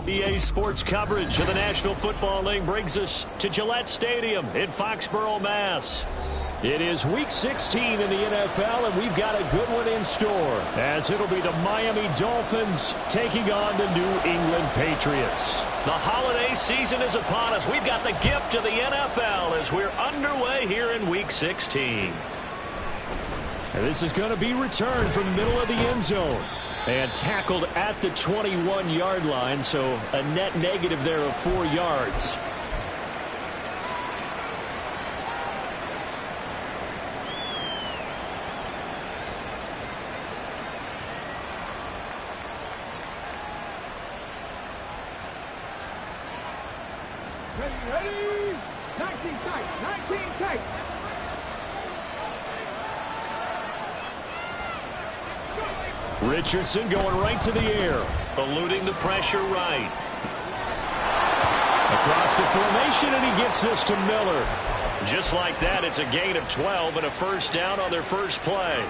EA Sports coverage of the National Football League brings us to Gillette Stadium in Foxborough, Mass. It is Week 16 in the NFL, and we've got a good one in store, as it'll be the Miami Dolphins taking on the New England Patriots. The holiday season is upon us. We've got the gift of the NFL as we're underway here in Week 16. And this is going to be returned from the middle of the end zone and tackled at the 21-yard line, so a net negative there of 4 yards. Ready? 19 tight. Richardson going right to the air, eluding the pressure right. Across the formation, and he gets this to Miller. Just like that, it's a gain of 12 and a first down on their first play.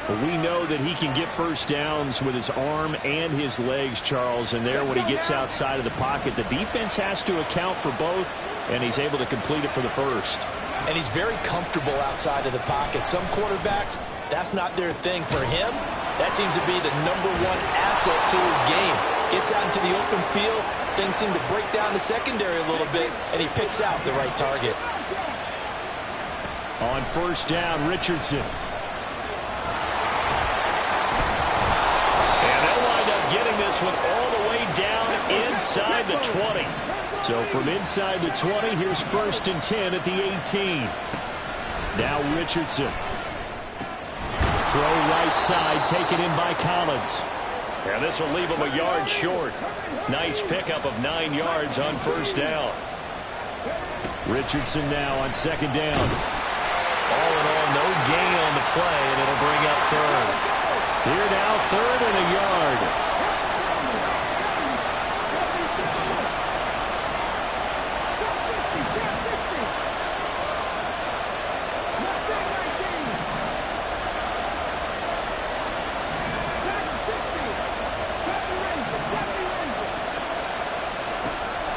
We know that he can get first downs with his arm and his legs, Charles, and there when he gets outside of the pocket, the defense has to account for both, and he's able to complete it for the first. And he's very comfortable outside of the pocket. Some quarterbacks, that's not their thing. For him, that seems to be the #1 asset to his game. Gets out into the open field, things seem to break down the secondary a little bit, and he picks out the right target. On first down, Richardson. Getting this one all the way down inside the 20. So from inside the 20, here's 1st and 10 at the 18. Now Richardson. Throw right side, taken in by Collins. And this will leave him a yard short. Nice pickup of 9 yards on first down. Richardson now on 2nd down. All in all, no gain on the play, and it'll bring up 3rd. Here now, 3rd and a yard.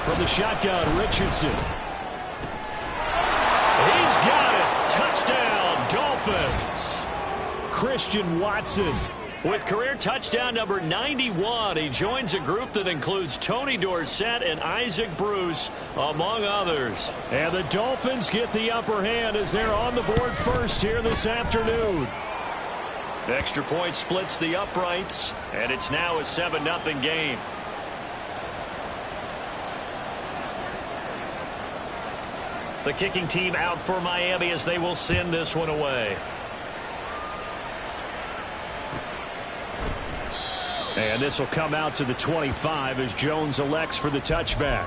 From the shotgun, Richardson. He's got it. Touchdown, Dolphins. Christian Watson with career touchdown number 91. He joins a group that includes Tony Dorsett and Isaac Bruce, among others. And the Dolphins get the upper hand as they're on the board first here this afternoon. Extra point splits the uprights, and it's now a 7-0 game. The kicking team out for Miami as they will send this one away. And this will come out to the 25 as Jones elects for the touchback.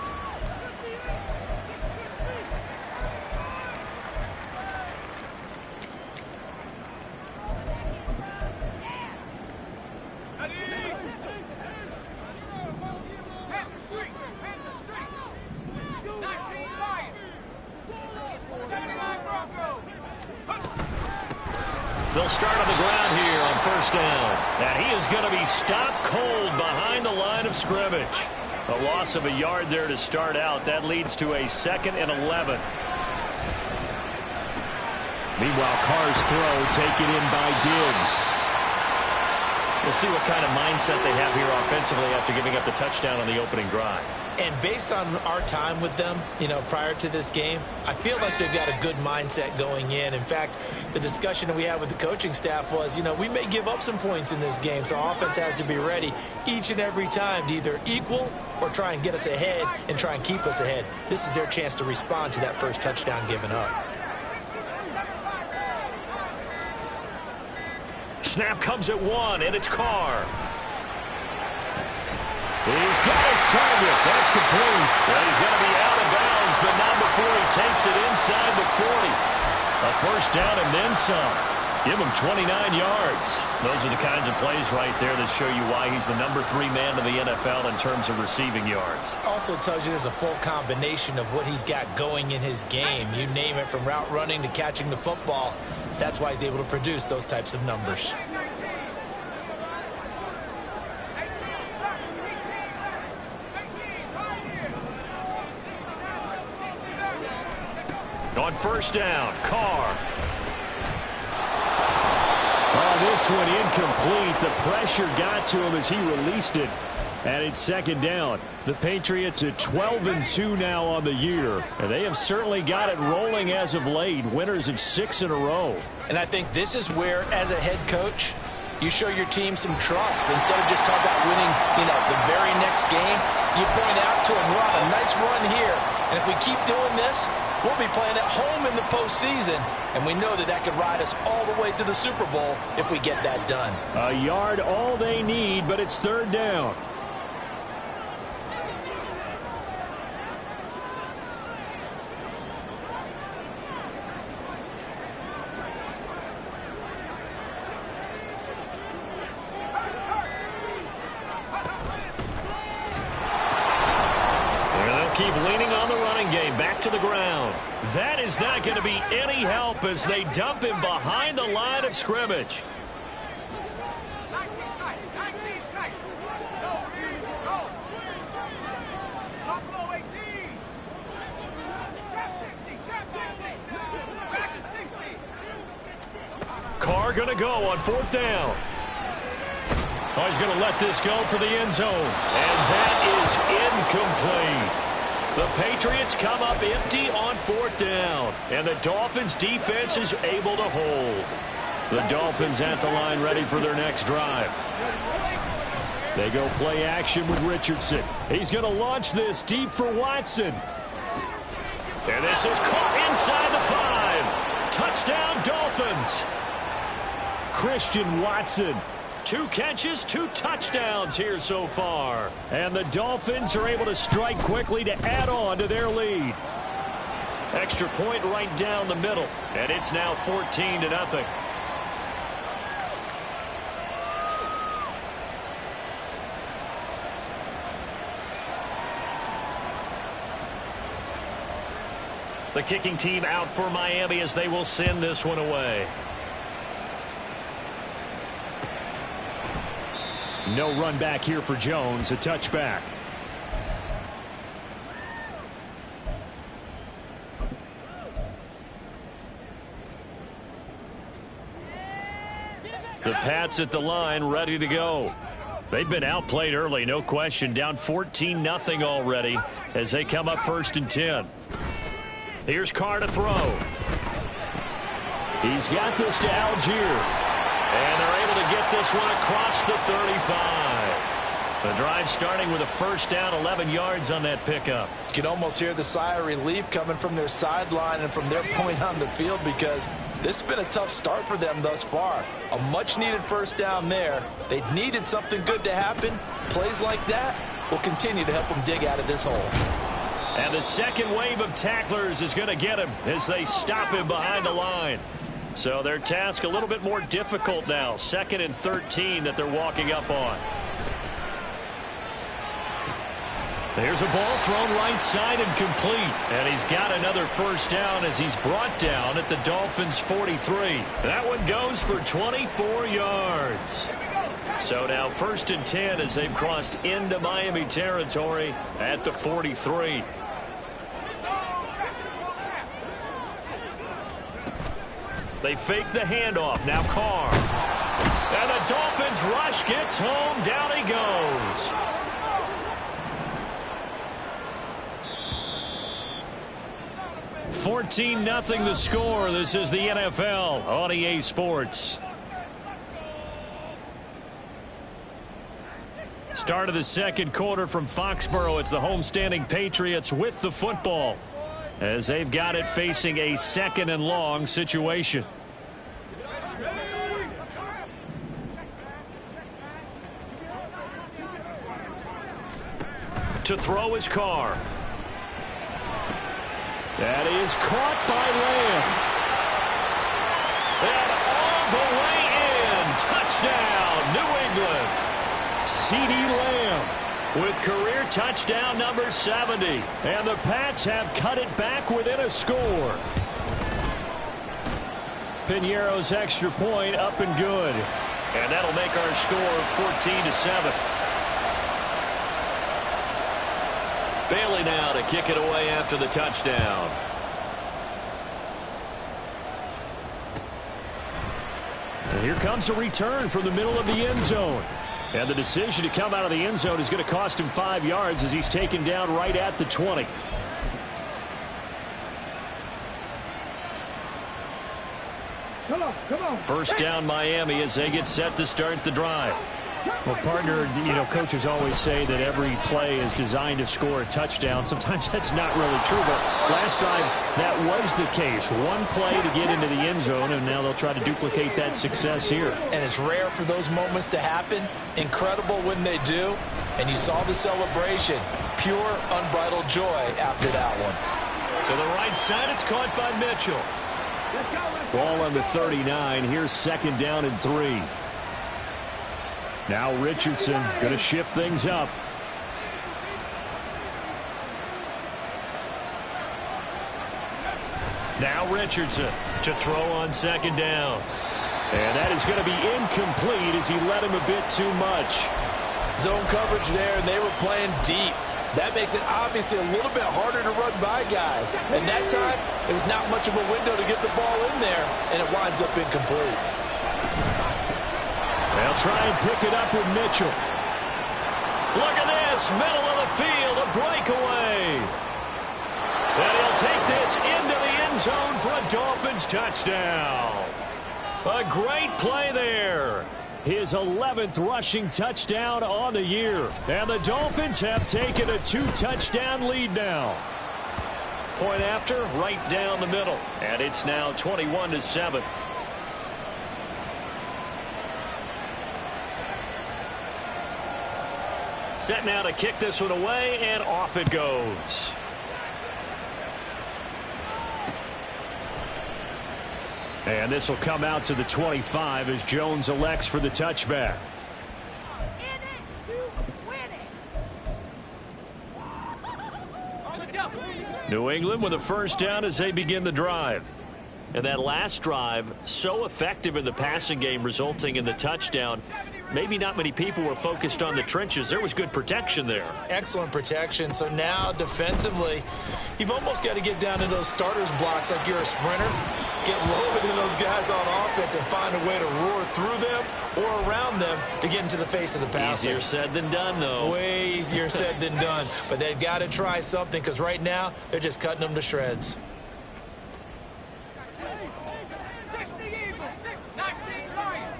They'll start on the ground here on first down. And he is going to be stopped cold behind the line of scrimmage. A loss of a yard there to start out. That leads to a 2nd and 11. Meanwhile, Carr's throw taken in by Diggs. We'll see what kind of mindset they have here offensively after giving up the touchdown on the opening drive. And based on our time with them, prior to this game, I feel like they've got a good mindset going in. In fact, the discussion that we had with the coaching staff was, we may give up some points in this game, so offense has to be ready each and every time to either equal or try and get us ahead and try and keep us ahead. This is their chance to respond to that first touchdown given up. Snap comes at 1, and it's Carr. He's got his target. That's complete. Well, he's going to be out of bounds, but not before he takes it inside the 40. A first down and then some. Give him 29 yards. Those are the kinds of plays right there that show you why he's the #3 man in the NFL in terms of receiving yards. Also tells you there's a full combination of what he's got going in his game. You name it, from route running to catching the football. That's why he's able to produce those types of numbers. On first down, Carr. Oh, this one incomplete. The pressure got to him as he released it. And it's second down. The Patriots at 12-2 now on the year. And they have certainly got it rolling as of late. Winners of 6 in a row. And I think this is where, as a head coach, you show your team some trust. Instead of just talking about winning, the very next game, you point out to them, we're on a nice run here. And if we keep doing this, we'll be playing at home in the postseason. And we know that that could ride us all the way to the Super Bowl if we get that done. A yard all they need, but it's third down. Keep leaning on the running game. Back to the ground. That is not going to be any help as they dump him behind the line of scrimmage. 19 tight. 19 tight. Go, go. Buffalo 18. Trap 60. Trap 60. Back at 60. Carr going to go on fourth down. Oh, he's going to let this go for the end zone. And that is incomplete. The Patriots come up empty on fourth down, and the Dolphins' defense is able to hold. The Dolphins at the line ready for their next drive. They go play action with Richardson. He's going to launch this deep for Watson. And this is caught inside the 5. Touchdown, Dolphins. Christian Watson. 2 catches, 2 touchdowns here so far. And the Dolphins are able to strike quickly to add on to their lead. Extra point right down the middle. And it's now 14-0. The kicking team out for Miami as they will send this one away. No run back here for Jones. A touchback. The Pats at the line ready to go. They've been outplayed early, no question. Down 14-0 already as they come up first and 10. Here's Carr to throw. He's got this to Algier. And they're able to get this one across the 35. The drive starting with a first down, 11 yards on that pickup. You can almost hear the sigh of relief coming from their sideline and from their point on the field because this has been a tough start for them thus far. A much-needed first down there. They needed something good to happen. Plays like that will continue to help them dig out of this hole. And the second wave of tacklers is going to get him as they stop him behind the line. So their task a little bit more difficult now. 2nd and 13 that they're walking up on. There's a ball thrown right side and complete. And he's got another first down as he's brought down at the Dolphins' 43. That one goes for 24 yards. So now 1st and 10 as they've crossed into Miami territory at the 43. They fake the handoff. Now Carr. And the Dolphins rush gets home. Down he goes. $14-0 the score. This is the NFL on EA Sports. Start of the second quarter from Foxborough. It's the homestanding Patriots with the football, as they've got it facing a 2nd and long situation. To throw his Carr. That is caught by Lamb. And all the way in. Touchdown, New England. CeeDee Lamb with career touchdown number 70. And the Pats have cut it back within a score. Piñeiro's extra point up and good. And that'll make our score 14-7. Bailey now to kick it away after the touchdown. And here comes a return from the middle of the end zone. And the decision to come out of the end zone is going to cost him 5 yards as he's taken down right at the 20. Come on. First down Miami as they get set to start the drive. Well, partner, coaches always say that every play is designed to score a touchdown. Sometimes that's not really true, but last time that was the case. One play to get into the end zone, and now they'll try to duplicate that success here. And it's rare for those moments to happen. Incredible when they do. And you saw the celebration. Pure, unbridled joy after that one. To the right side, it's caught by Mitchell. Ball on the 39. Here's second down and 3. Now Richardson going to shift things up. Now Richardson to throw on second down. And that is going to be incomplete as he led him a bit too much. Zone coverage there, and they were playing deep. That makes it obviously a little bit harder to run by guys. And that time, it was not much of a window to get the ball in there, and it winds up incomplete. They'll try and pick it up with Mitchell. Look at this, middle of the field, a breakaway. And he'll take this into the end zone for a Dolphins touchdown. A great play there. His 11th rushing touchdown on the year. And the Dolphins have taken a 2-touchdown lead now. Point after, right down the middle. And it's now 21-7. Set now to kick this one away, and off it goes. And this will come out to the 25 as Jones elects for the touchback. In it to win it. New England with a first down as they begin the drive. And that last drive, so effective in the passing game, resulting in the touchdown. Maybe not many people were focused on the trenches. There was good protection there. Excellent protection. So now defensively, you've almost got to get down to those starters blocks like you're a sprinter. Get lower than those guys on offense and find a way to roar through them or around them to get into the face of the passer. Easier said than done, though. Way easier said than done. But they've got to try something because right now they're just cutting them to shreds. 60 Eagles, 19 Lions,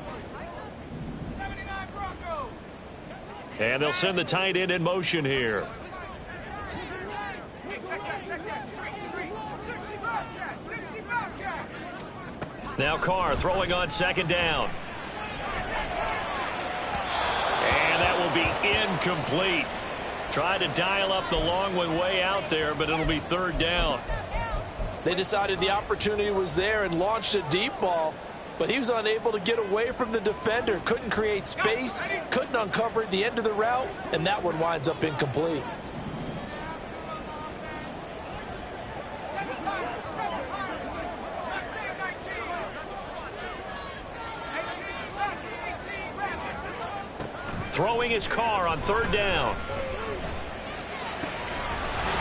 79 Broncos. And they'll send the tight end in motion here. Hey, check that. 60 Bobcats, 60 Bobcats. Now Carr throwing on second down. And that will be incomplete. Tried to dial up the long one way out there, but it'll be third down. They decided the opportunity was there and launched a deep ball, but he was unable to get away from the defender. Couldn't create space, couldn't uncover the end of the route, and that one winds up incomplete. Throwing his Carr on third down.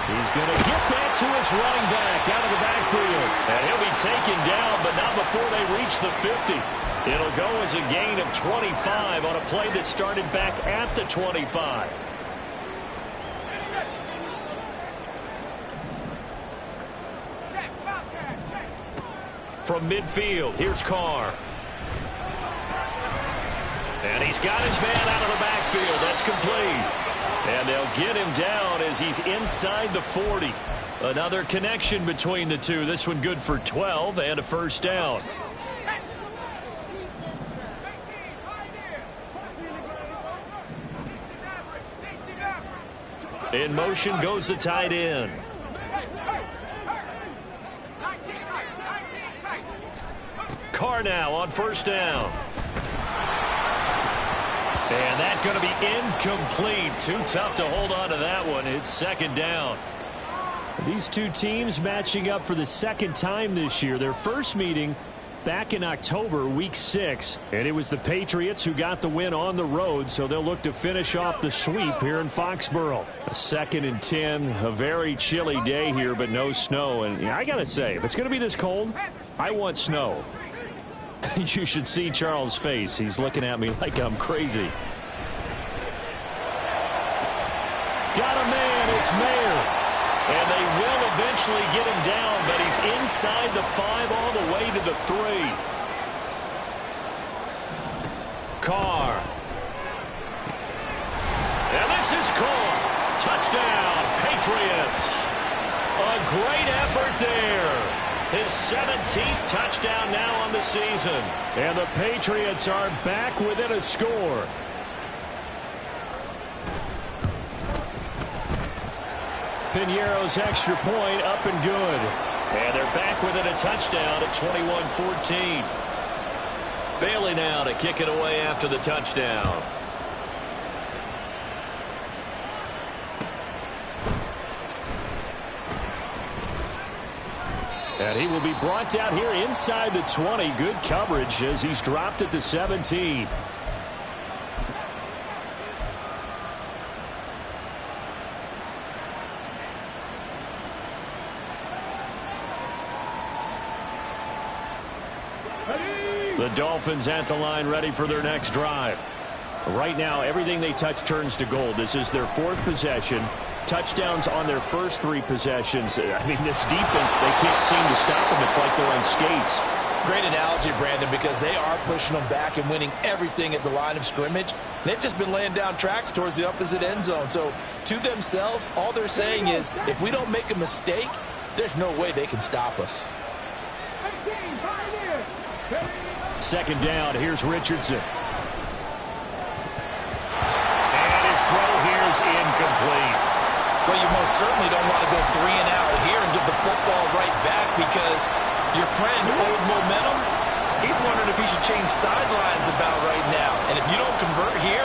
He's going to get that to his running back out of the backfield. And he'll be taken down, but not before they reach the 50. It'll go as a gain of 25 on a play that started back at the 25. From midfield, here's Carr. And he's got his man out of the backfield. That's complete. And they'll get him down as he's inside the 40. Another connection between the two. This one good for 12 and a first down. In motion goes the tight end. Carr now on first down. And that's going to be incomplete. Too tough to hold on to that one. It's second down. These two teams matching up for the second time this year. Their first meeting back in October, week 6. And it was the Patriots who got the win on the road, so they'll look to finish off the sweep here in Foxborough. A 2nd and 10, a very chilly day here, but no snow. And I got to say, if it's going to be this cold, I want snow. You should see Charles' face. He's looking at me like I'm crazy. Got a man. It's Mayer. And they will eventually get him down, but he's inside the 5 all the way to the 3. Carr. And this is caught. Touchdown, Patriots. A great effort there. His 17th touchdown now on the season. And the Patriots are back within a score. Piñeiro's extra point up and good. And they're back within a touchdown at 21-14. Bailey now to kick it away after the touchdown. And he will be brought down here inside the 20. Good coverage as he's dropped at the 17. The Dolphins at the line ready for their next drive. Right now, everything they touch turns to gold. This is their 4th possession. Touchdowns on their first 3 possessions. I mean, this defense, they can't seem to stop them. It's like they're on skates. Great analogy, Brandon, because they are pushing them back and winning everything at the line of scrimmage. They've just been laying down tracks towards the opposite end zone. So, to themselves, all they're saying is, if we don't make a mistake, there's no way they can stop us. Second down, here's Richardson. And his throw here is incomplete. Well, you most certainly don't want to go 3 and out here and give the football right back because your friend, Old Momentum, he's wondering if he should change sidelines about right now. And if you don't convert here,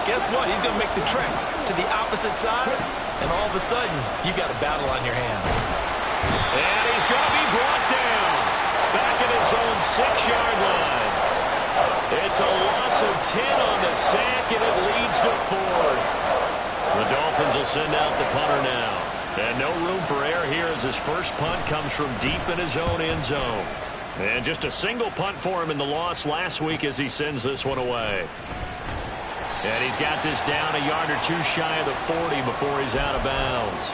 guess what? He's going to make the trek to the opposite side, and all of a sudden, you've got a battle on your hands. And he's going to be brought down back at his own 6-yard line. It's a loss of 10 on the sack, and it leads to 4th. The Dolphins will send out the punter now. And no room for error here as his first punt comes from deep in his own end zone. And just a single punt for him in the loss last week as he sends this one away. And he's got this down a yard or 2 shy of the 40 before he's out of bounds.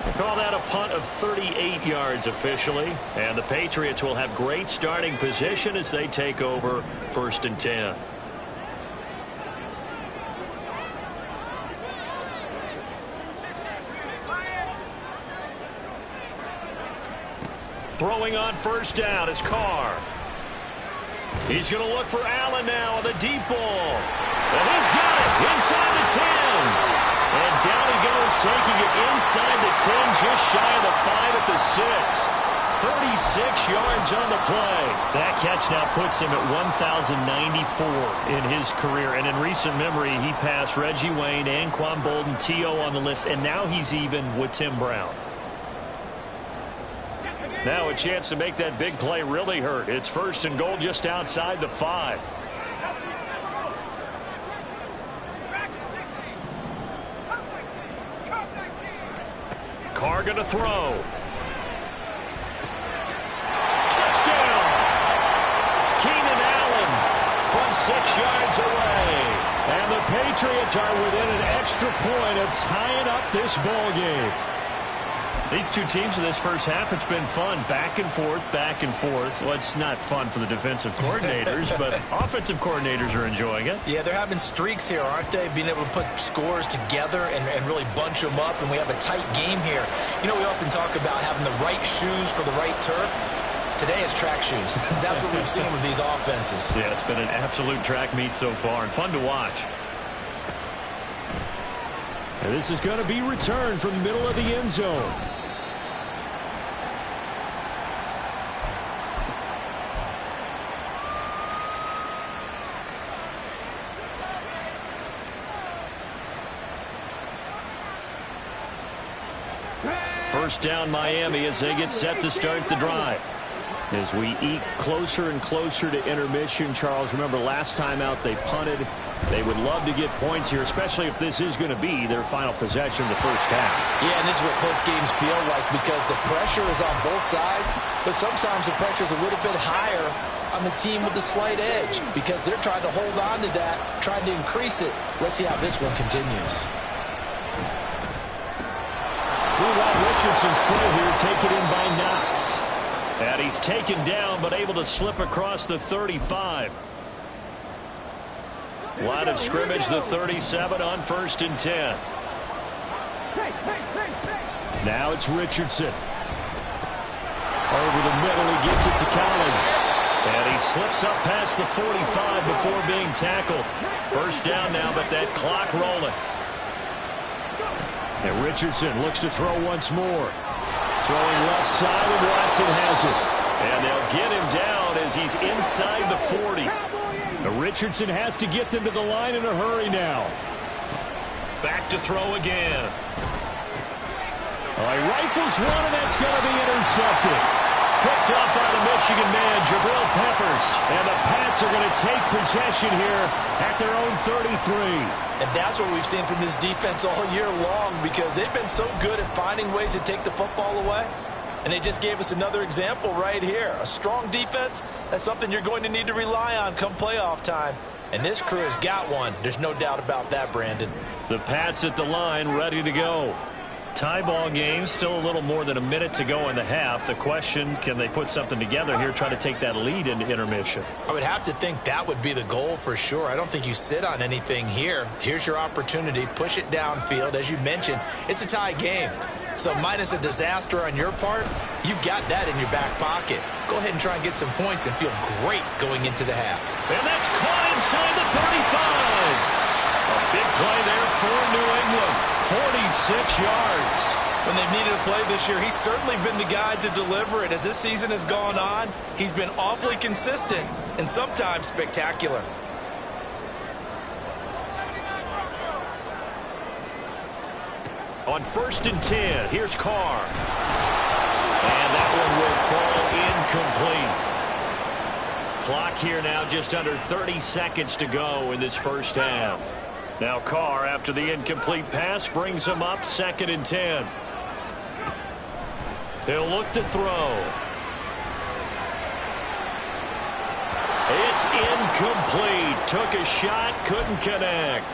They call that a punt of 38 yards officially. And the Patriots will have great starting position as they take over 1st and 10. Throwing on first down is Carr. He's going to look for Allen now on the deep ball. And he's got it inside the 10. And down he goes, taking it inside the 10, just shy of the 5 at the 6. 36 yards on the play. That catch now puts him at 1,094 in his career. And in recent memory, he passed Reggie Wayne, Anquan Bolden, T.O. on the list, and now he's even with Tim Brown. Now a chance to make that big play really hurt. It's 1st and goal just outside the 5. Carr going to throw. Touchdown! Keenan Allen from 6 yards away. And the Patriots are within an extra point of tying up this ball game. These two teams in this first half, it's been fun. Back and forth, back and forth. Well, it's not fun for the defensive coordinators, but offensive coordinators are enjoying it. Yeah, they're having streaks here, aren't they? Being able to put scores together and really bunch them up, and we have a tight game here. You know, we often talk about having the right shoes for the right turf. Today it's track shoes. That's what we've seen with these offenses. Yeah, it's been an absolute track meet so far, and fun to watch. And this is going to be returned from the middle of the end zone. First down Miami as they get set to start the drive. As we eat closer and closer to intermission, Charles, remember last time out they punted They would love to get points here, especially if this is going to be their final possession of the first half. Yeah, and this is what close games feel like because the pressure is on both sides, but sometimes the pressure is a little bit higher on the team with the slight edge because they're trying to hold on to that, trying to increase it. Let's see how this one continues. Richardson's throw here taken in by Knox. And he's taken down but able to slip across the 35. Line of scrimmage, the 37 on 1st and 10. Now it's Richardson. Over the middle, he gets it to Collins. And he slips up past the 45 before being tackled. First down now, but that clock rolling. And Richardson looks to throw once more. Throwing left side, and Watson has it. And they'll get him down as he's inside the 40. Richardson has to get them to the line in a hurry now. Back to throw again. He rifles one, and that's going to be intercepted. Picked up by the Michigan man, Jabril Peppers. And the Pats are going to take possession here at their own 33. And that's what we've seen from this defense all year long because they've been so good at finding ways to take the football away. And they just gave us another example right here. A strong defense, that's something you're going to need to rely on come playoff time. And this crew has got one. There's no doubt about that, Brandon. The Pats at the line, ready to go. Tie ball game, still a little more than a minute to go in the half. The question, can they put something together here, try to take that lead into intermission? I would have to think that would be the goal for sure. I don't think you sit on anything here. Here's your opportunity. Push it downfield. As you mentioned, it's a tie game. So minus a disaster on your part, you've got that in your back pocket. Go ahead and try and get some points and feel great going into the half. And that's caught inside the 35. A big play there for New England. 46 yards. When they've needed a play this year, he's certainly been the guy to deliver it. As this season has gone on, he's been awfully consistent and sometimes spectacular. On 1st and 10, here's Carr. And that one will fall incomplete. Clock here now just under 30 seconds to go in this first half. Now Carr, after the incomplete pass, brings him up 2nd and 10. He'll look to throw. It's incomplete. Took a shot, couldn't connect.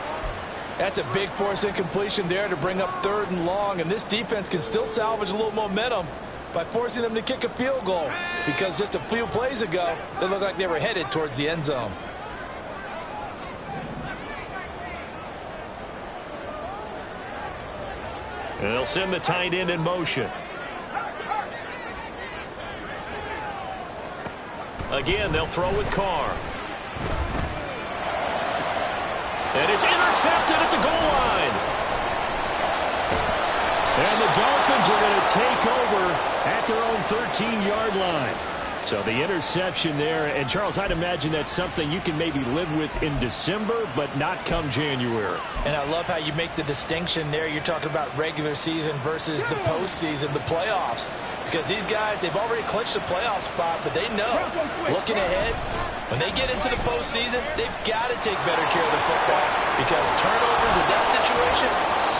That's a big force incompletion there to bring up 3rd and long, and this defense can still salvage a little momentum by forcing them to kick a field goal because just a few plays ago, they looked like they were headed towards the end zone. And they'll send the tight end in motion. Again, they'll throw with Carr. And it's intercepted at the goal line. And the Dolphins are going to take over at their own 13-yard line. So the interception there, and Charles, I'd imagine that's something you can maybe live with in December, but not come January. And I love how you make the distinction there. You're talking about regular season versus the postseason, the playoffs. Because these guys, they've already clinched a playoff spot, but they know, looking ahead, when they get into the postseason, they've got to take better care of the football. Because turnovers in that situation,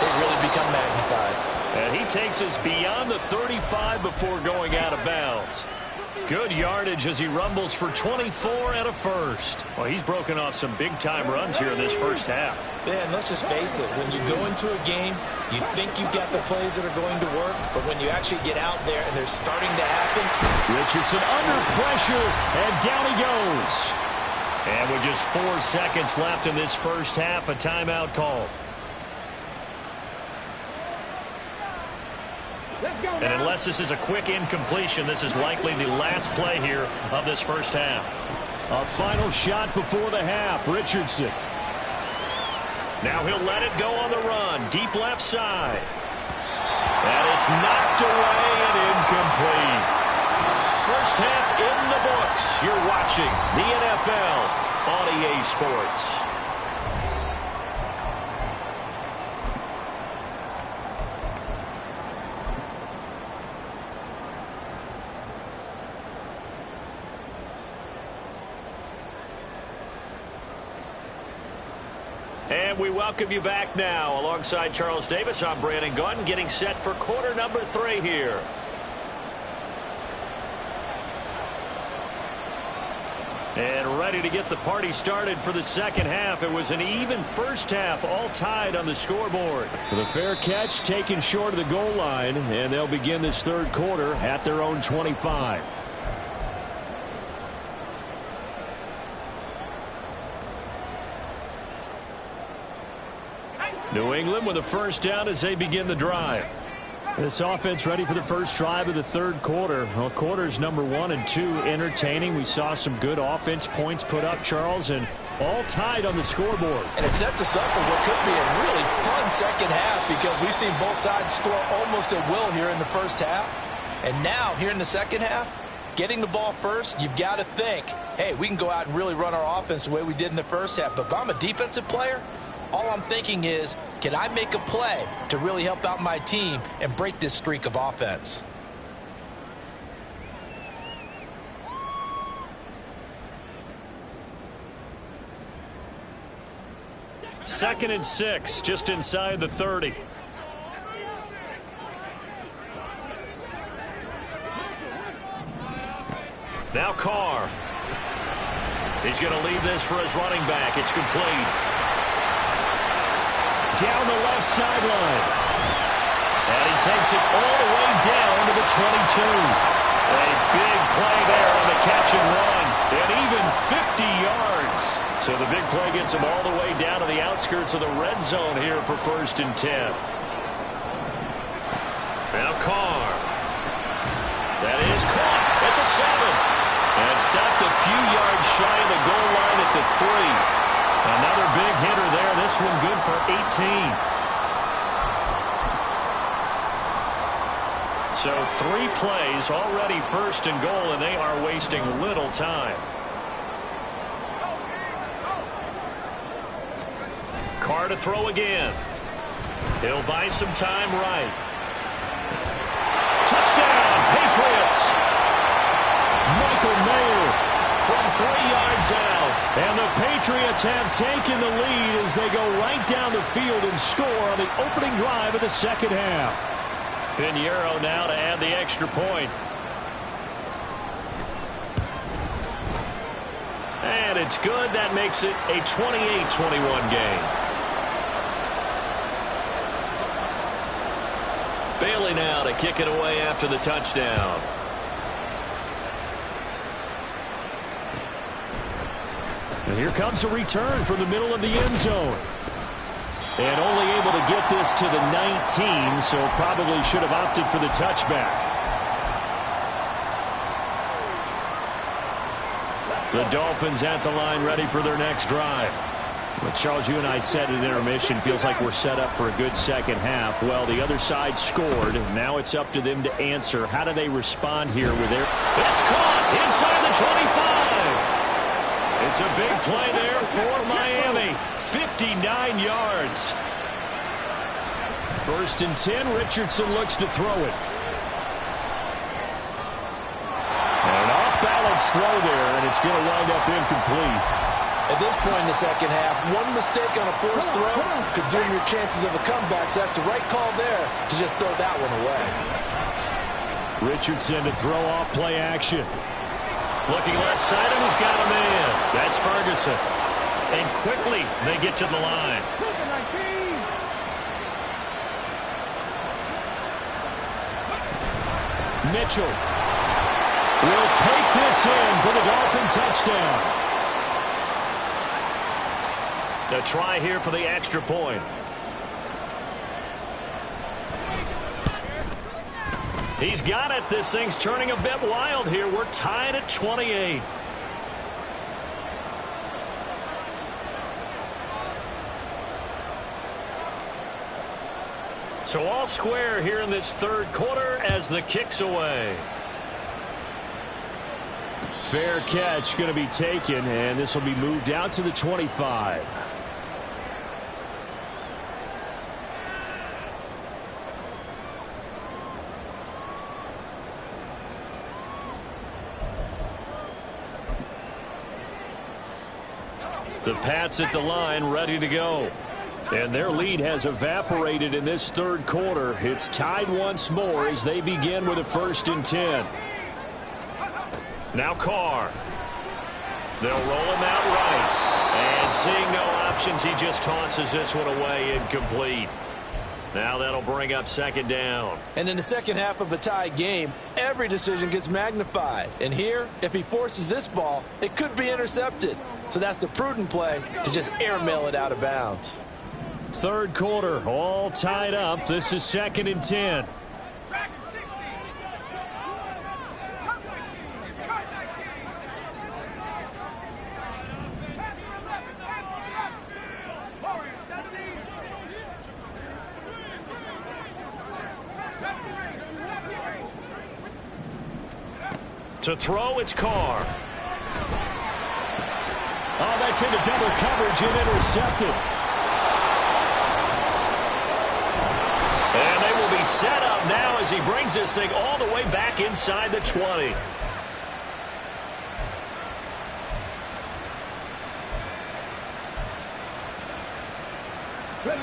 they really become magnified. And he takes us beyond the 35 before going out of bounds. Good yardage as he rumbles for 24 and a first. Well, he's broken off some big-time runs here in this first half. Yeah, and let's just face it. When you go into a game, you think you've got the plays that are going to work, but when you actually get out there and they're starting to happen. Richardson under pressure, and down he goes. And with just 4 seconds left in this first half, a timeout call. And unless this is a quick incompletion, this is likely the last play here of this first half. A final shot before the half, Richardson. Now he'll let it go on the run, deep left side. And it's knocked away and incomplete. First half in the books. You're watching the NFL on EA Sports. And we welcome you back now. Alongside Charles Davis, I'm Brandon Gaudin, getting set for quarter number 3 here. And ready to get the party started for the second half. It was an even first half, all tied on the scoreboard. The fair catch taken short of the goal line, and they'll begin this third quarter at their own 25. New England with a first down as they begin the drive. This offense ready for the first drive of the third quarter. Well, quarters number 1 and 2 entertaining. We saw some good offense points put up, Charles, and all tied on the scoreboard. And it sets us up for what could be a really fun second half because we've seen both sides score almost at will here in the first half. And now, here in the second half, getting the ball first, you've got to think, hey, we can go out and really run our offense the way we did in the first half. But if I'm a defensive player, all I'm thinking is, can I make a play to really help out my team and break this streak of offense? Second and 6, just inside the 30. Now Carr. He's going to leave this for his running back. It's complete. Down the left sideline. And he takes it all the way down to the 22. A big play there on the catch and run. And even 50 yards. So the big play gets him all the way down to the outskirts of the red zone here for 1st and 10. Now Carr. That is caught at the 7. And stopped a few yards shy of the goal line at the 3. Another big hitter there. This one good for 18. So 3 plays already 1st and goal, and they are wasting little time. Carr to throw again. He'll buy some time right. Touchdown, Patriots! Michael Mayer from 3 yards out. And the Patriots have taken the lead as they go right down the field and score on the opening drive of the second half. Pinheiro now to add the extra point. And it's good. That makes it a 28-21 game. Bailey now to kick it away after the touchdown. And here comes a return from the middle of the end zone. And only able to get this to the 19, so probably should have opted for the touchback. The Dolphins at the line ready for their next drive. Well, Charles, you and I said at intermission, feels like we're set up for a good second half. Well, the other side scored. Now it's up to them to answer. How do they respond here with their... It's caught inside the 25. It's a big play there for Miami. 59 yards. 1st and 10. Richardson looks to throw it. An off-balance throw there, and it's going to wind up incomplete. At this point in the second half, one mistake on a forced throw could doom your chances of a comeback, so that's the right call there to just throw that one away. Richardson to throw off play action. Looking left side, and he's got him in. That's Ferguson. And quickly, they get to the line. Mitchell will take this in for the Dolphin touchdown. A try here for the extra point. He's got it. This thing's turning a bit wild here. We're tied at 28. So all square here in this third quarter as the kick's away. Fair catch going to be taken, and this will be moved out to the 25. The Pats at the line, ready to go. And their lead has evaporated in this third quarter. It's tied once more as they begin with a 1st and 10. Now Carr. They'll roll him out right. And seeing no options, he just tosses this one away, incomplete. Now that'll bring up 2nd down. And in the second half of a tie game, every decision gets magnified. And here, if he forces this ball, it could be intercepted. So that's the prudent play to just airmail it out of bounds. Third quarter, all tied up. This is 2nd and 10. Back at 60. Cut 19. Cut 19. Warriors 70. 73. To throw, it's Carr. Oh, that's into double coverage and intercepted. And they will be set up now as he brings this thing all the way back inside the 20.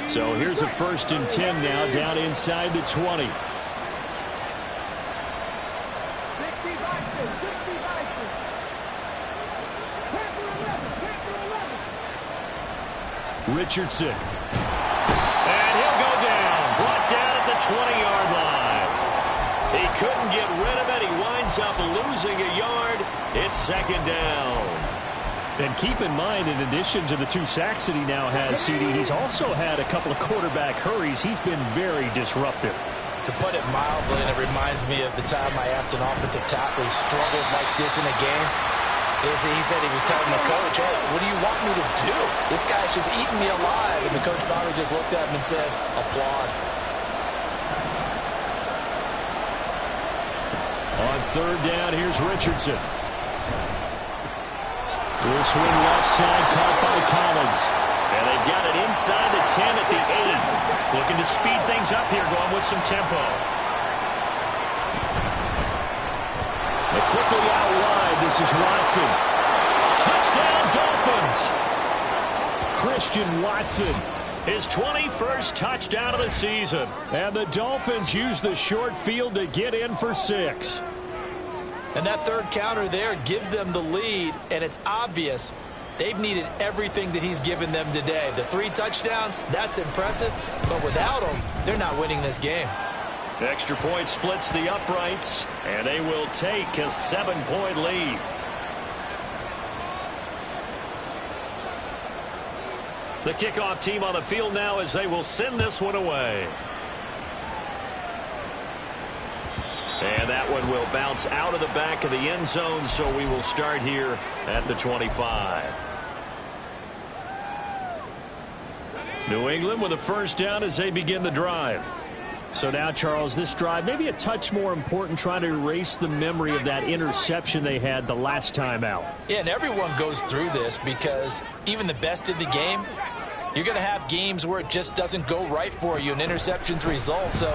So here's a 1st and 10 now down inside the 20. Richardson. And he'll go down. Brought down at the 20-yard line. He couldn't get rid of it. He winds up losing a yard. It's 2nd down. And keep in mind, in addition to the 2 sacks that he now has, CD, he's also had a couple of quarterback hurries. He's been very disruptive. To put it mildly, and it reminds me of the time I asked an offensive tackle who struggled like this in a game. He said he was telling the coach, hey, what do you want me to do? This guy's just eating me alive. And the coach finally just looked at him and said, applaud. On 3rd down, here's Richardson. This one left side caught by Collins. And they've got it inside the 10 at the 8. Looking to speed things up here, going with some tempo. And quickly out wide, this is Watson. Touchdown, Dolphins! Christian Watson. His 21st touchdown of the season. And the Dolphins use the short field to get in for 6. And that third counter there gives them the lead, and it's obvious they've needed everything that he's given them today. The 3 touchdowns, that's impressive, but without him, they're not winning this game. Extra point splits the uprights, and they will take a 7-point lead. The kickoff team on the field now as they will send this one away. And that one will bounce out of the back of the end zone, so we will start here at the 25. New England with a 1st down as they begin the drive. So now, Charles, this drive maybe a touch more important, trying to erase the memory of that interception they had the last time out. Yeah, and everyone goes through this because even the best in the game, you're going to have games where it just doesn't go right for you and interceptions result. So,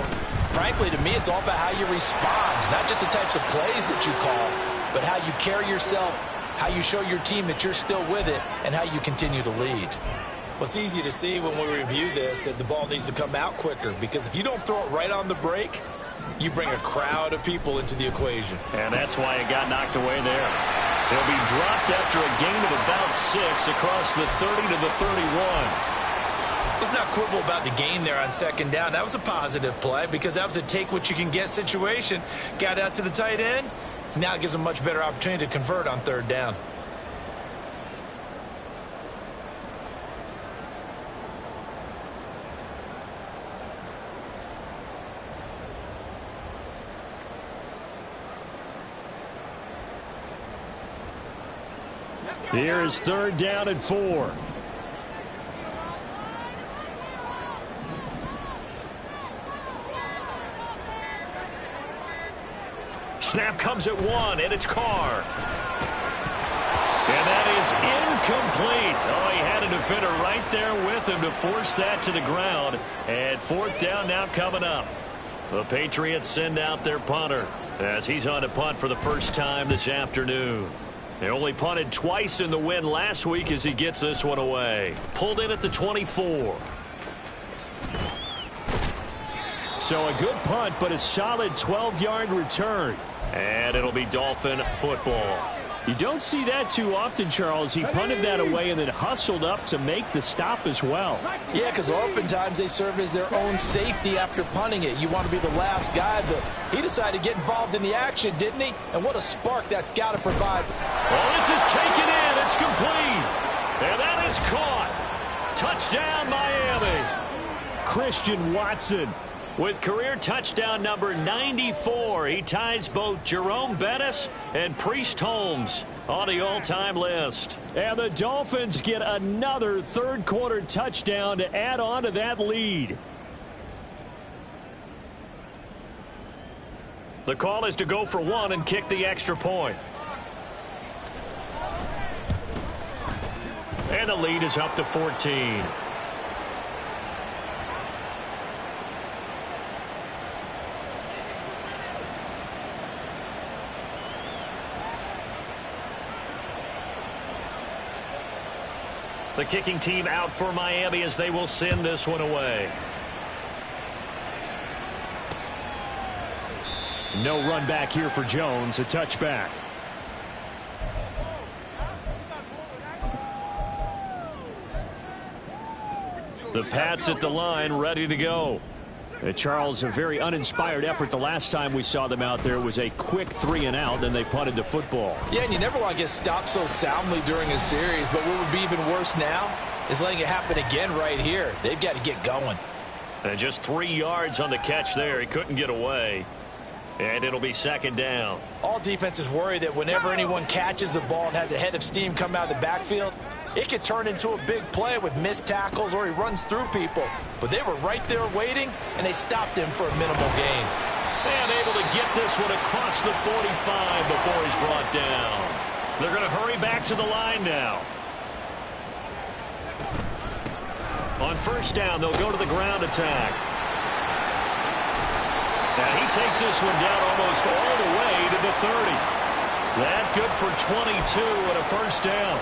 frankly, to me, it's all about how you respond, not just the types of plays that you call, but how you carry yourself, how you show your team that you're still with it, and how you continue to lead. Well, it's easy to see when we review this that the ball needs to come out quicker, because if you don't throw it right on the break, you bring a crowd of people into the equation. And that's why it got knocked away there. He'll be dropped after a gain of about 6 across the 30 to the 31. Let's not quibble about the gain there on 2nd down. That was a positive play because that was a take-what-you-can-get situation. Got out to the tight end. Now it gives them a much better opportunity to convert on 3rd down. Here is 3rd down and 4. Snap comes at 1, and it's Carr. And that is incomplete. Oh, he had a defender right there with him to force that to the ground. And 4th down now coming up. The Patriots send out their punter as he's on to punt for the first time this afternoon. They only punted twice in the win last week as he gets this one away. Pulled in at the 24. So a good punt, but a solid 12-yard return. And it'll be Dolphin football. You don't see that too often, Charles. He punted that away and then hustled up to make the stop as well. Yeah, because oftentimes they serve as their own safety after punting it. You want to be the last guy, but he decided to get involved in the action, didn't he? And what a spark that's got to provide. Well, this is taken in. It's complete. And that is caught. Touchdown, Miami. Christian Watson with career touchdown number 94. He ties both Jerome Bettis and Priest Holmes on the all-time list. And the Dolphins get another third-quarter touchdown to add on to that lead. The call is to go for one and kick the extra point. And the lead is up to 14. The kicking team out for Miami as they will send this one away. No run back here for Jones. A touchback. The Pats at the line ready to go. Charles, a very uninspired effort the last time we saw them out there. It was a quick 3-and-out, then they punted the football. Yeah, and you never want to get stopped so soundly during a series, but what would be even worse now is letting it happen again right here. They've got to get going. And just 3 yards on the catch there. He couldn't get away. And it'll be second down. All defenses worry that whenever anyone catches the ball and has a head of steam come out of the backfield, it could turn into a big play with missed tackles or he runs through people. But they were right there waiting, and they stopped him for a minimal gain. And able to get this one across the 45 before he's brought down. They're going to hurry back to the line now. On first down, they'll go to the ground attack. And he takes this one down almost all the way to the 30. That good for 22 and a first down.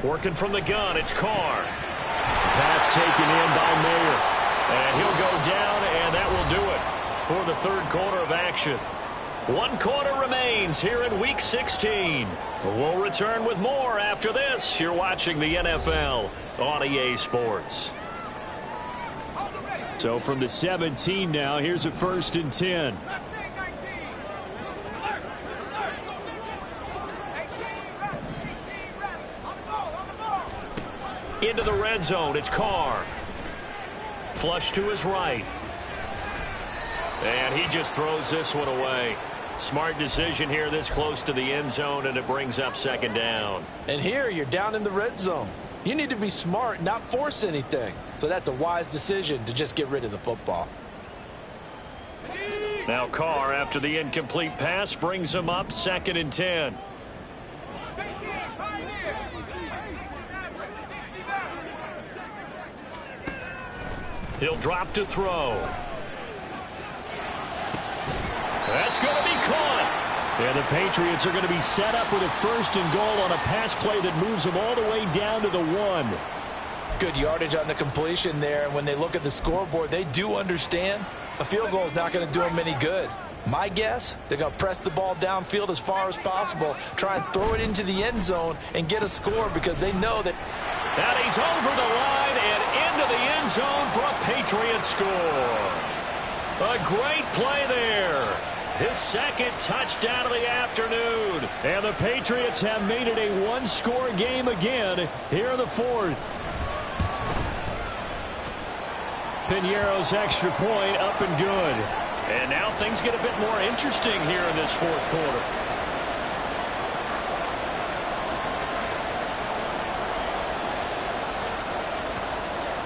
Working from the gun, it's Carr. Pass taken in by Mayer. And he'll go down, and that will do it for the third quarter of action. 1 quarter remains here in Week 16. We'll return with more after this. You're watching the NFL on EA Sports. So from the 17 now, here's a 1st and 10. Into the red zone, it's Carr. Flush to his right. And he just throws this one away. Smart decision here this close to the end zone, and it brings up second down. And here you're down in the red zone. You need to be smart, not force anything. So that's a wise decision to just get rid of the football. Now Carr, after the incomplete pass, brings him up 2nd and 10. He'll drop to throw. That's going to be caught. And the Patriots are going to be set up with a 1st and goal on a pass play that moves them all the way down to the 1. Good yardage on the completion there. And when they look at the scoreboard, they do understand a field goal is not going to do them any good. My guess, they're going to press the ball downfield as far as possible, try and throw it into the end zone and get a score because they know that. And he's over the line and into the end zone for a Patriot score. A great play there. His 2nd touchdown of the afternoon. And the Patriots have made it a 1-score game again here in the 4th. Piñeiro's extra point up and good. And now things get a bit more interesting here in this 4th quarter.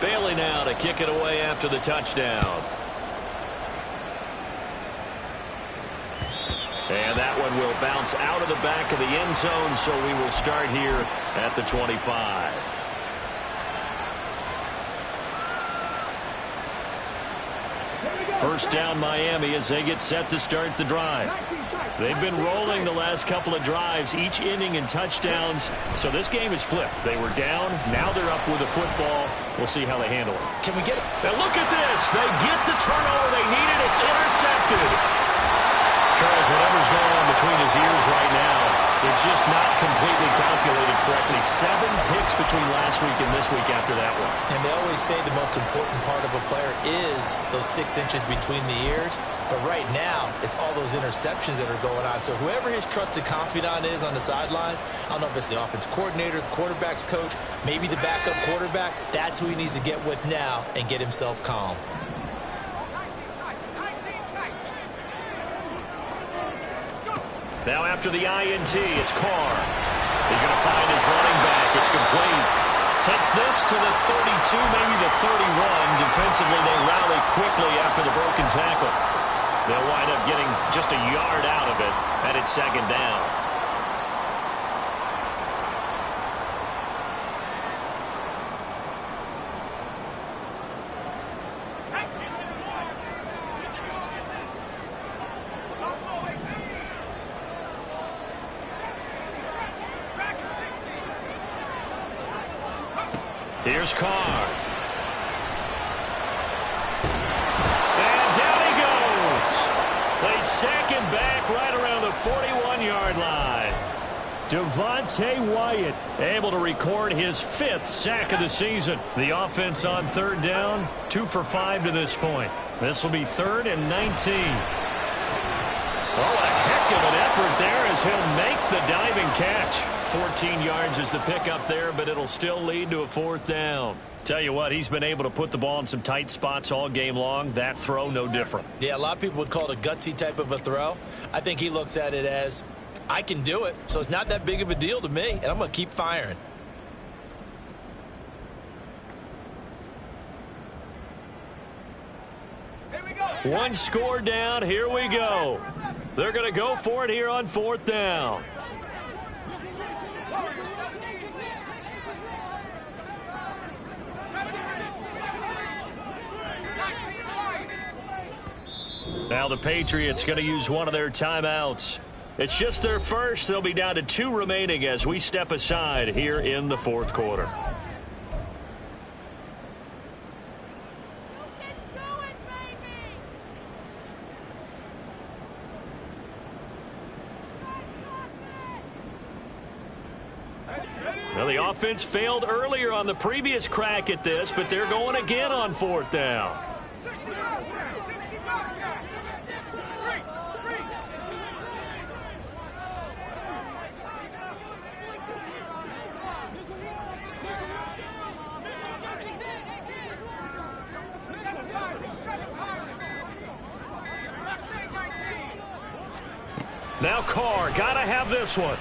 Bailey now to kick it away after the touchdown. And that one will bounce out of the back of the end zone, so we will start here at the 25. First down Miami as they get set to start the drive. They've been rolling the last couple of drives, each inning in touchdowns. So this game is flipped. They were down. Now they're up with the football. We'll see how they handle it. Can we get it? Now look at this. They get the turnover they needed. It's intercepted. Charles, whatever's going on between his ears right now, it's just not completely calculated correctly. 7 picks between last week and this week after that one. And they always say the most important part of a player is those 6 inches between the ears. But right now, it's all those interceptions that are going on. So whoever his trusted confidant is on the sidelines, I don't know if it's the offense coordinator, the quarterback's coach, maybe the backup quarterback, that's who he needs to get with now and get himself calm. Now after the INT, it's Carr. He's going to find his running back. It's complete. Takes this to the 32, maybe the 31. Defensively, they rally quickly after the broken tackle. They'll wind up getting just a yard out of it, and it's second down. Here's Carr. And down he goes. They sack him back right around the 41-yard line. Devontae Wyatt able to record his 5th sack of the season. The offense on third down, 2 for 5 to this point. This will be 3rd and 19. Oh, a heck of an effort there as he'll make the diving catch. 14 yards is the pickup there, but it'll still lead to a 4th down. Tell you what, he's been able to put the ball in some tight spots all game long. That throw, no different. Yeah, a lot of people would call it a gutsy type of a throw. I think he looks at it as, I can do it, so it's not that big of a deal to me, and I'm going to keep firing. One score down. Here we go. They're going to go for it here on 4th down. Now the Patriots going to use one of their timeouts. It's just their first. They'll be down to 2 remaining as we step aside here in the 4th quarter. Well, the offense failed earlier on the previous crack at this, but they're going again on 4th down. Now Carr, gotta have this one.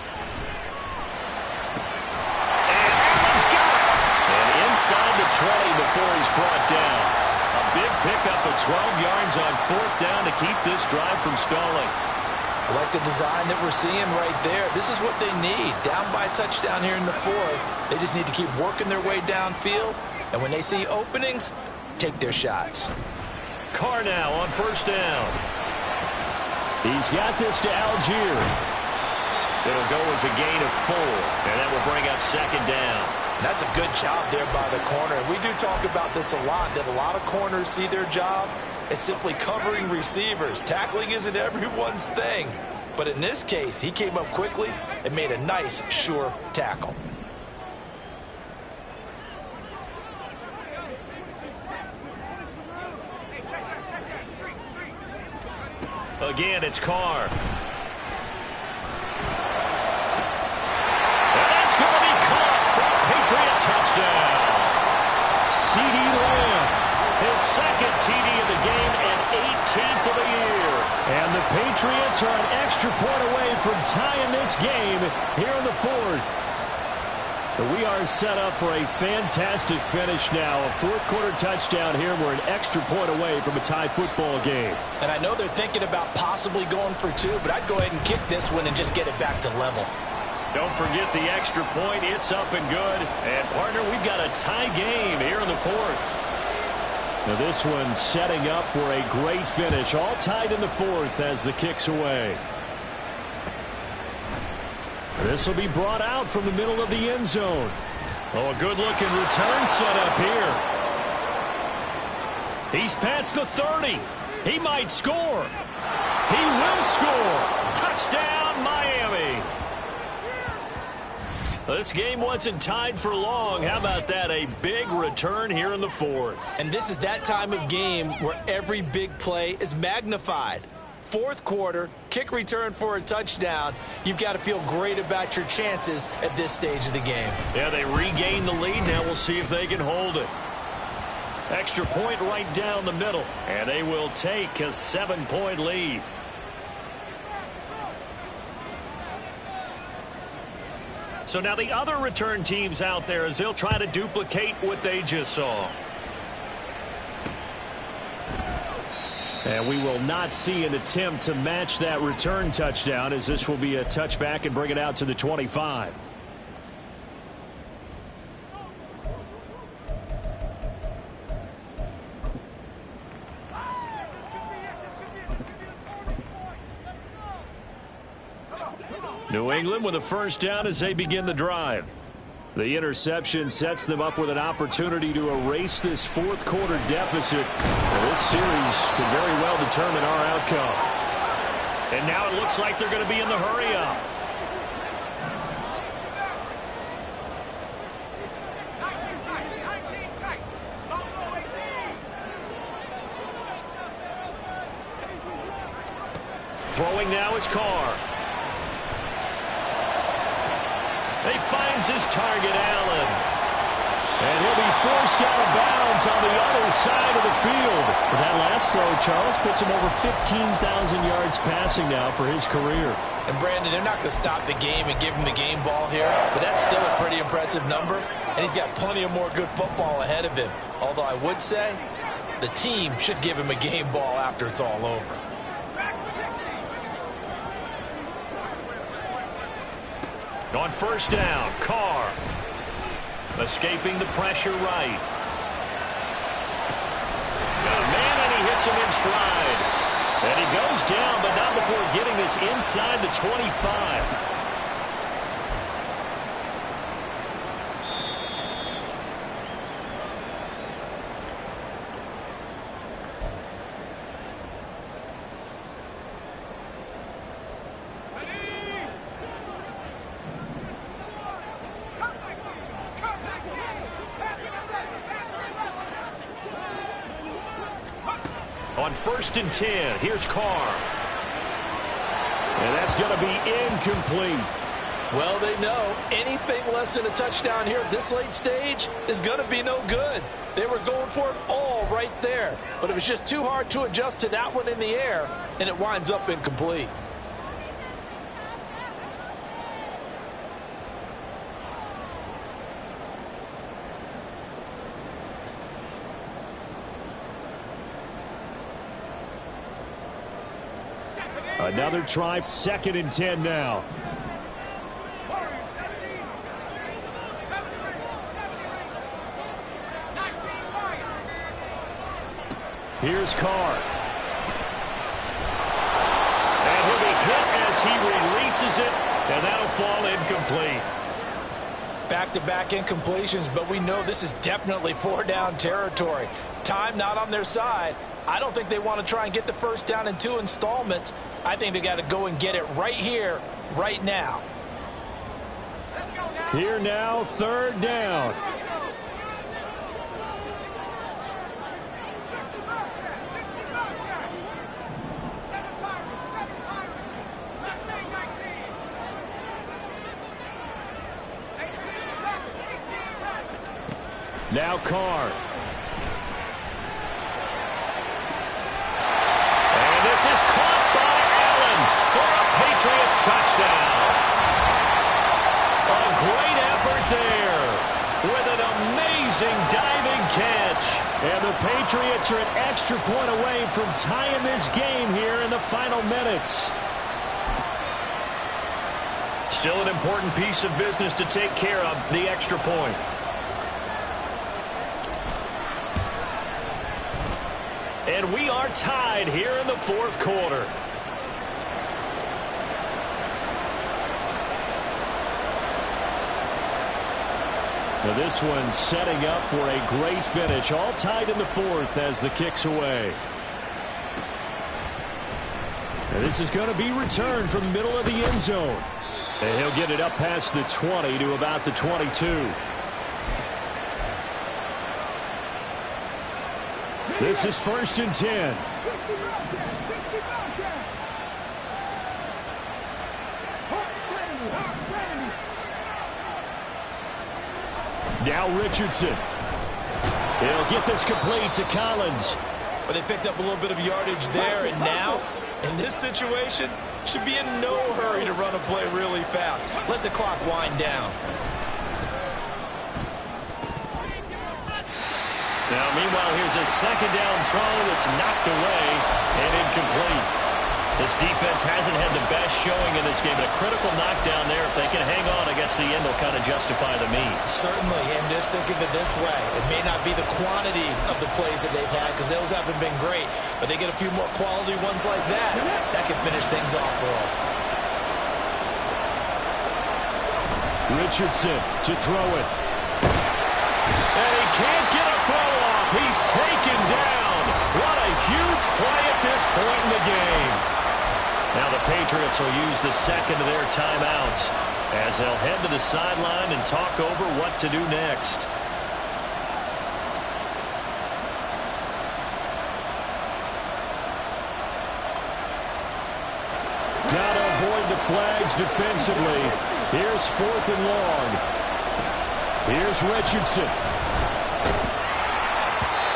And Allen's got it. And inside the 20 before he's brought down. A big pickup of 12 yards on 4th down to keep this drive from stalling. I like the design that we're seeing right there. This is what they need. Down by a touchdown here in the 4th. They just need to keep working their way downfield. And when they see openings, take their shots. Carr now on 1st down. He's got this to Algier. It'll go as a gain of 4, and that will bring up 2nd down. That's a good job there by the corner. We do talk about this a lot, that a lot of corners see their job as simply covering receivers. Tackling isn't everyone's thing. But in this case, he came up quickly and made a nice, sure tackle. Again, it's Carr. And that's going to be caught for a Patriot touchdown. CeeDee Lamb, his 2nd TD of the game and 18th of the year. And the Patriots are an extra point away from tying this game here in the 4th. We are set up for a fantastic finish now. A 4th quarter touchdown here. We're an extra point away from a tie football game. And I know they're thinking about possibly going for 2, but I'd go ahead and kick this one and just get it back to level. Don't forget the extra point. It's up and good. And, partner, we've got a tie game here in the 4th. Now this one setting up for a great finish. All tied in the fourth as the kick's away. This will be brought out from the middle of the end zone. Oh, a good-looking return set up here. He's past the 30. He might score. He will score. Touchdown, Miami. This game wasn't tied for long. How about that? A big return here in the fourth. And this is that time of game where every big play is magnified. Fourth quarter, kick return for a touchdown. You've got to feel great about your chances at this stage of the game. Yeah, they regain the lead. Now we'll see if they can hold it. Extra point right down the middle. And they will take a 7-point lead. So now the other return teams out there as they'll try to duplicate what they just saw. And we will not see an attempt to match that return touchdown, as this will be a touchback and bring it out to the 25. New England with a first down as they begin the drive. The interception sets them up with an opportunity to erase this fourth quarter deficit. Well, this series could very well determine our outcome. And now it looks like they're going to be in the hurry-up. Throwing now is Carr. He finds his target, Allen. And he'll be forced out of bounds on the other side of the field. But that last throw, Charles, puts him over 15,000 yards passing now for his career. And, Brandon, they're not going to stop the game and give him the game ball here, but that's still a pretty impressive number, and he's got plenty of more good football ahead of him. Although I would say the team should give him a game ball after it's all over. On first down, Carr escaping the pressure right. Got a man, and he hits him in stride. And he goes down, but not before getting this inside the 25. On first and 10, here's Carr. And that's going to be incomplete. Well, they know anything less than a touchdown here at this late stage is going to be no good. They were going for it all right there, but it was just too hard to adjust to that one in the air, and it winds up incomplete. Another try, 2nd and 10 now. Here's Carr. And he'll be hit as he releases it, and that'll fall incomplete. Back-to-back incompletions, but we know this is definitely 4-down territory. Time not on their side. I don't think they want to try and get the first down in 2 installments. I think they got to go and get it right here, right now. Here now, 3rd down. Now Carr. And this is caught by Allen for a Patriots touchdown. A great effort there with an amazing diving catch. And the Patriots are an extra point away from tying this game here in the final minutes. Still an important piece of business to take care of, the extra point. And we are tied here in the fourth quarter. Now this one setting up for a great finish. All tied in the fourth as the kick's away. And this is going to be returned from the middle of the end zone. And he'll get it up past the 20 to about the 22. This is 1st and 10. Now Richardson. He'll get this complete to Collins. But they picked up a little bit of yardage there, and now, in this situation, should be in no hurry to run a play really fast. Let the clock wind down. Now, meanwhile, here's a second down throw that's knocked away and incomplete. This defense hasn't had the best showing in this game, but a critical knockdown there. If they can hang on, I guess the end will kind of justify the means. Certainly, and just think of it this way. It may not be the quantity of the plays that they've had, because those haven't been great, but they get a few more quality ones like that. That can finish things off for them. Richardson to throw it. And he can't get a throw off. He's taken down. What a huge play at this point in the game. Now the Patriots will use the second of their timeouts as they'll head to the sideline and talk over what to do next. Got to avoid the flags defensively. Here's 4th and long. Here's Richardson.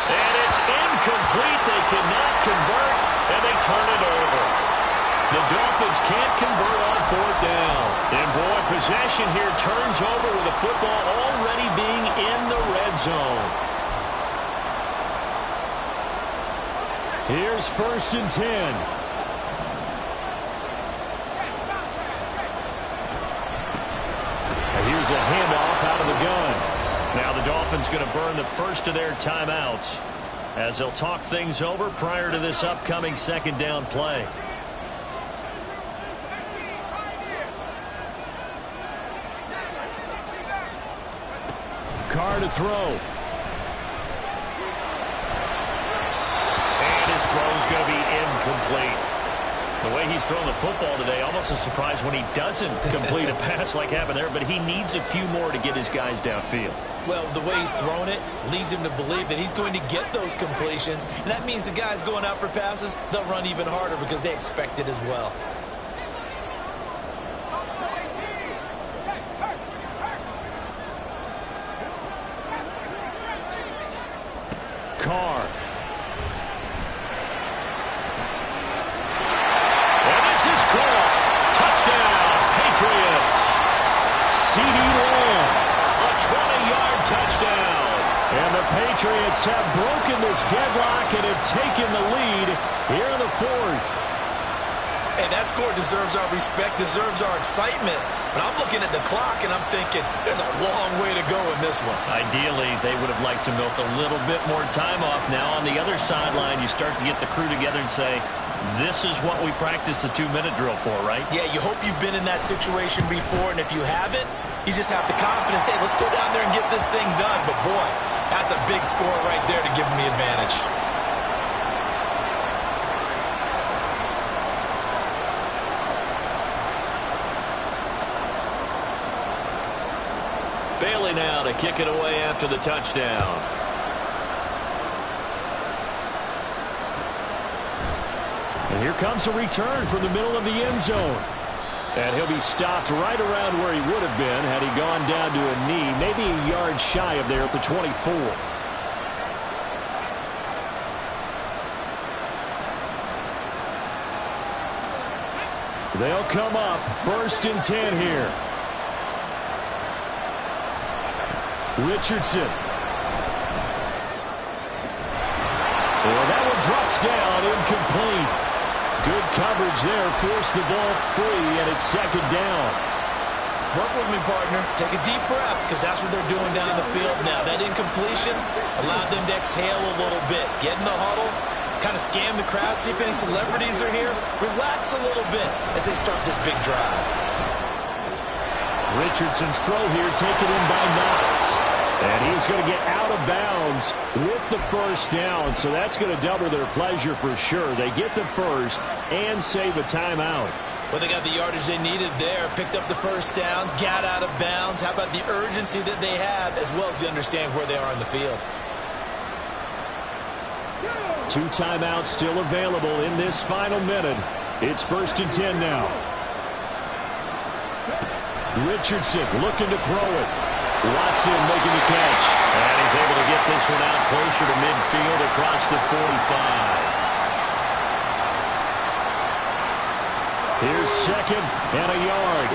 And it's incomplete. They cannot convert, and they turn it over. The Dolphins can't convert on 4th down. And boy, possession here turns over with the football already being in the red zone. Here's 1st and 10. And here's a handoff out of the gun. Now the Dolphins going to burn the first of their timeouts as they'll talk things over prior to this upcoming second down play. Carr to throw. And his throw's going to be incomplete. The way he's thrown the football today, almost a surprise when he doesn't complete a pass like happened there, but he needs a few more to get his guys downfield. Well, the way he's thrown it leads him to believe that he's going to get those completions, and that means the guys going out for passes, they'll run even harder because they expect it as well. Carr. And this is caught. Touchdown, Patriots. CeeDee Lamb. A 20-yard touchdown. And the Patriots have broken this deadlock and have taken the lead here in the fourth. Hey, that score deserves our respect, deserves our excitement. But I'm looking at the clock, and I'm thinking there's a long way to go in this one. Ideally, they would have liked to milk a little bit more time off. Now on the other sideline, you start to get the crew together and say, this is what we practiced the 2-minute drill for, right? Yeah, you hope you've been in that situation before, and if you haven't, you just have the confidence, hey, let's go down there and get this thing done. But boy, that's a big score right there to give them the advantage. Bailey now to kick it away after the touchdown. And here comes a return from the middle of the end zone. And he'll be stopped right around where he would have been had he gone down to a knee, maybe a yard shy of there at the 24. They'll come up 1st and 10 here. Richardson. And that one drops down, incomplete. Good coverage there, forced the ball free, and it's second down. Work with me, partner. Take a deep breath, because that's what they're doing down the field now. That incompletion allowed them to exhale a little bit. Get in the huddle, kind of scan the crowd, see if any celebrities are here. Relax a little bit as they start this big drive. Richardson's throw here taken in by Knox. And he's going to get out of bounds with the first down. So that's going to double their pleasure for sure. They get the first and save a timeout. Well, they got the yardage they needed there, picked up the first down, got out of bounds. How about the urgency that they have, as well as they understand where they are in the field? 2 timeouts still available in this final minute. It's 1st and 10 now. Richardson looking to throw it. Watson making the catch. And he's able to get this one out closer to midfield across the 45. Here's 2nd and a yard.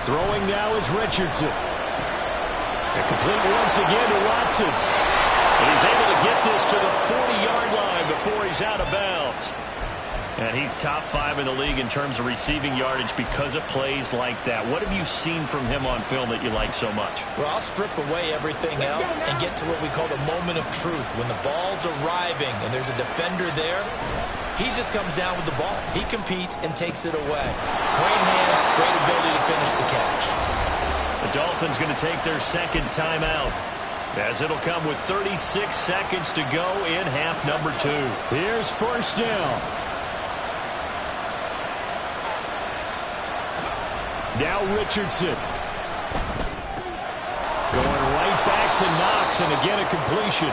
Throwing now is Richardson. And complete once again to Watson. And he's able to get this to the 40-yard line before he's out of bounds. And he's top 5 in the league in terms of receiving yardage because of plays like that. What have you seen from him on film that you like so much? Well, I'll strip away everything else and get to what we call the moment of truth. When the ball's arriving and there's a defender there, he just comes down with the ball. He competes and takes it away. Great hands, great ability to finish the catch. The Dolphins going to take their 2nd timeout, as it'll come with 36 seconds to go in half number 2. Here's 1st down. Now Richardson. Going right back to Knox, and again a completion.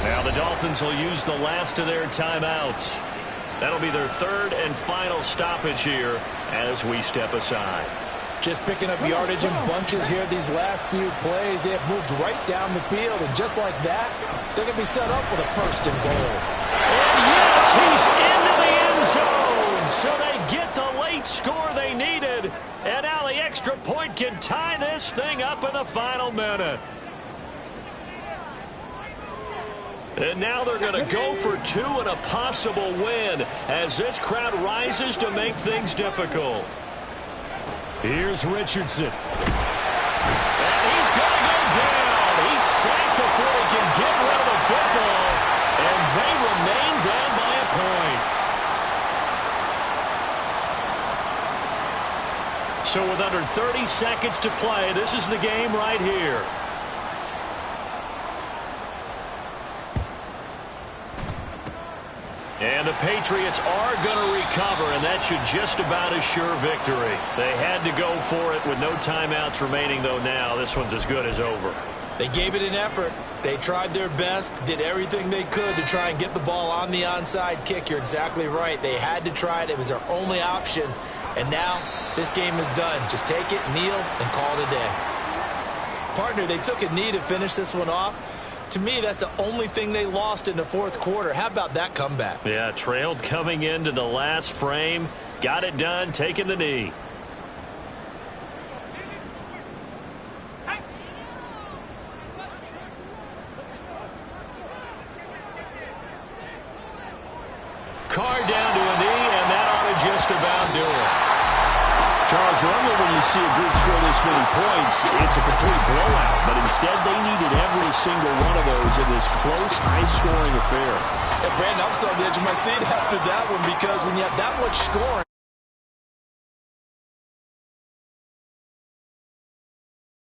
Now the Dolphins will use the last of their timeouts. That'll be their 3rd and final stoppage here as we step aside. Just picking up yardage in bunches here these last few plays. They have moved right down the field, and just like that, they're going to be set up with a 1st and goal. And yes, he's into the end zone. So they get the late score they needed. And now the extra point can tie this thing up in the final minute. And now they're going to go for 2 and a possible win as this crowd rises to make things difficult. Here's Richardson. And he's going to go down. He's sacked before he can get rid of the football. And they remain down by a point. So with under 30 seconds to play, this is the game right here. And the Patriots are going to recover, and that should just about assure victory. They had to go for it with no timeouts remaining, though now this one's as good as over. They gave it an effort. They tried their best, did everything they could to try and get the ball on the onside kick. You're exactly right. They had to try it. It was their only option. And now this game is done. Just take it, kneel, and call it a day. Partner, they took a knee to finish this one off. To me, that's the only thing they lost in the 4th quarter. How about that comeback? Yeah, trailed coming into the last frame. Got it done, taking the knee. Carr down to a knee, and that ought to just about do it. Charles, normally when you see a group score this many points, it's a complete blowout. But instead, they needed every single one of those in this close, high-scoring affair. And Brandon, I'm still on the edge of my seat after that one because when you have that much scoring,